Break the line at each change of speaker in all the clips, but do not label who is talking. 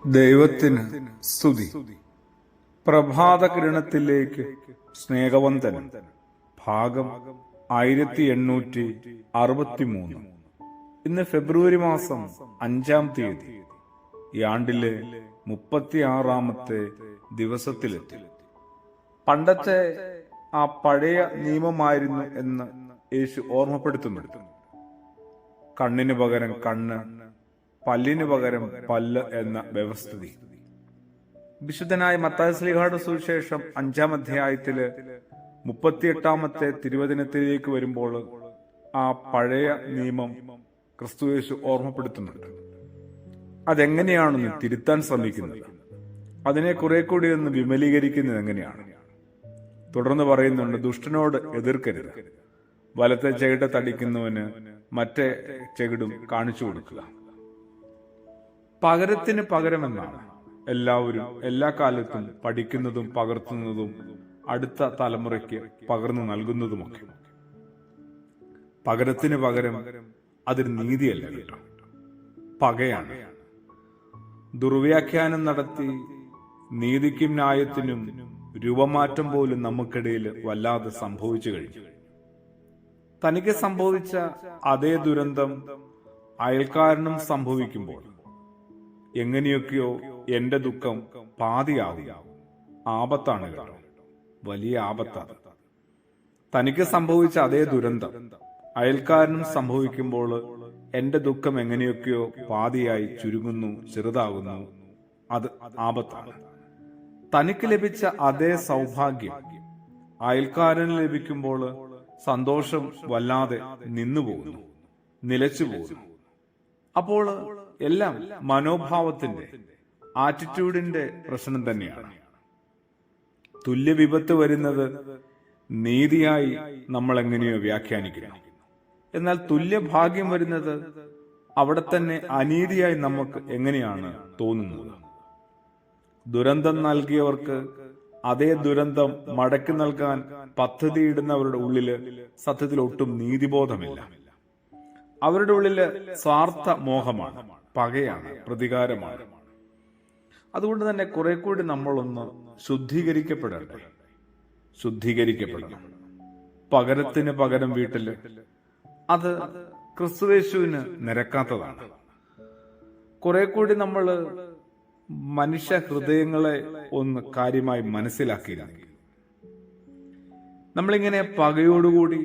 ദൈവത്തിന് സ്തുതി. പ്രഭാത കിരണത്തിലേക്ക് സ്നേഹവന്ദനം. ഭാഗം 1863. ഇന്ന് ഫെബ്രുവരി മാസം 5-ാം തീയതി. ഈ ആണ്ടിലെ 36-ാമത്തെ ദിവസത്തിലെത്തി. പണ്ടത്തെ ആ പഴയ നിയമമായിരുന്നു എന്ന് യേശു ഓർമ്മപ്പെടുത്തുന്നുണ്ട്. കണ്ണിന് പകരം കണ്ണ്, പല്ലിന് പകരം പല്ല് എന്ന വ്യവസ്ഥിതി. വിശുദ്ധനായ മത്തായി ശ്ലീഹായുടെ സുവിശേഷം 5-ാം അധ്യായത്തില് 38-ാമത്തെ തിരുവചനത്തിലേക്ക് വരുമ്പോൾ ആ പഴയ നിയമം ക്രിസ്തുയേശു ഓർമ്മപ്പെടുത്തുന്നുണ്ട്. അതെങ്ങനെയാണെന്ന് തിരുത്താൻ ശ്രമിക്കുന്നത്, അതിനെ കുറെ കൂടി ഒന്ന് വിമലീകരിക്കുന്നത് എങ്ങനെയാണ്. തുടർന്ന് പറയുന്നുണ്ട്, ദുഷ്ടനോട് എതിർക്കരുത്, വലത്തെ ചെകിട തടിക്കുന്നവന് മറ്റേ ചെകിടും കാണിച്ചു കൊടുക്കുക. പകരത്തിന് പകരമെന്നാണ് എല്ലാവരും എല്ലാ കാലത്തും പഠിക്കുന്നതും പകർത്തുന്നതും അടുത്ത തലമുറയ്ക്ക് പകർന്നു നൽകുന്നതുമൊക്കെ. പകരത്തിന് പകരം അതൊരു നീതിയല്ല കേട്ടോ, പകയാണ്. ദുർവ്യാഖ്യാനം നടത്തി നീതിക്കും ന്യായത്തിനും രൂപമാറ്റം പോലും നമുക്കിടയിൽ വല്ലാതെ സംഭവിച്ചു കഴിഞ്ഞു. തനിക്ക് സംഭവിച്ച അതേ ദുരന്തം അയൽക്കാരനും സംഭവിക്കുമ്പോൾ എങ്ങനെയൊക്കെയോ എന്റെ ദുഃഖം പാതിയാവും. ആപത്താണ് കേട്ടോ, വലിയ ആപത്താണ്. തനിക്ക് സംഭവിച്ച അതേ ദുരന്തം അയൽക്കാരനും സംഭവിക്കുമ്പോൾ എന്റെ ദുഃഖം എങ്ങനെയൊക്കെയോ പാതിയായി ചുരുങ്ങുന്നു, ചെറുതാകുന്നു. അത് ആപത്താണ്. തനിക്ക് ലഭിച്ച അതേ സൗഭാഗ്യം അയൽക്കാരന് ലഭിക്കുമ്പോൾ സന്തോഷം വല്ലാതെ നിന്നുപോകുന്നു, നിലച്ചു പോകുന്നു. അപ്പോൾ എല്ലാം മനോഭാവത്തിന്റെ, ആറ്റിറ്റ്യൂഡിന്റെ പ്രശ്നം തന്നെയാണ്. തുല്യ വിപത്ത് വരുന്നത് നീതിയായി നമ്മൾ എങ്ങനെയോ വ്യാഖ്യാനിക്കുന്നു. എന്നാൽ തുല്യ ഭാഗ്യം വരുന്നത് അവിടെ തന്നെ അനീതിയായി നമുക്ക് എങ്ങനെയാണ് തോന്നുന്നത്. ദുരന്തം നൽകിയവർക്ക് അതേ ദുരന്തം മടക്കി നൽകാൻ പദ്ധതിയിടുന്നവരുടെ ഉള്ളില് സത്യത്തിൽ ഒട്ടും നീതിബോധമില്ല. അവരുടെ ഉള്ളില് സ്വാർത്ഥ മോഹമാണ്, പകയാണ്, പ്രതികാരമാണ്. അതുകൊണ്ട് തന്നെ കുറെ കൂടി നമ്മളൊന്ന് ശുദ്ധീകരിക്കപ്പെടണം. പകരത്തിന് പകരം വീട്ടില് അത് ക്രിസ്തുയേശുവിന് നിരക്കാത്തതാണ്. കുറെ കൂടി നമ്മള് മനുഷ്യ ഹൃദയങ്ങളെ ഒന്ന് കാര്യമായി മനസ്സിലാക്കിയിരുന്നെങ്കിൽ, നമ്മളിങ്ങനെ പകയോടുകൂടി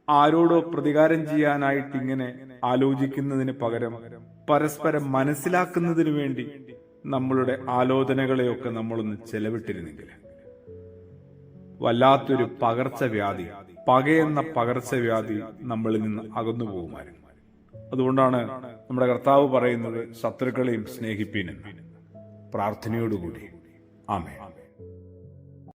ആരോടോ പ്രതികാരം ചെയ്യാനായിട്ട് ഇങ്ങനെ ആലോചിക്കുന്നതിന് പകരം പരസ്പരം മനസ്സിലാക്കുന്നതിന് വേണ്ടി നമ്മളുടെ ആലോചനകളെയൊക്കെ നമ്മളൊന്ന് ചെലവിട്ടിരുന്നെങ്കിൽ, വല്ലാത്തൊരു പകർച്ചവ്യാധി, പകയെന്ന പകർച്ചവ്യാധി നമ്മളിൽ നിന്ന് അകന്നു പോകുമായിരുന്നു. അതുകൊണ്ടാണ് നമ്മുടെ കർത്താവ് പറയുന്നത്, ശത്രുക്കളെയും സ്നേഹിപ്പീനെന്ന്. പ്രാർത്ഥനയോടുകൂടി ആമേൻ.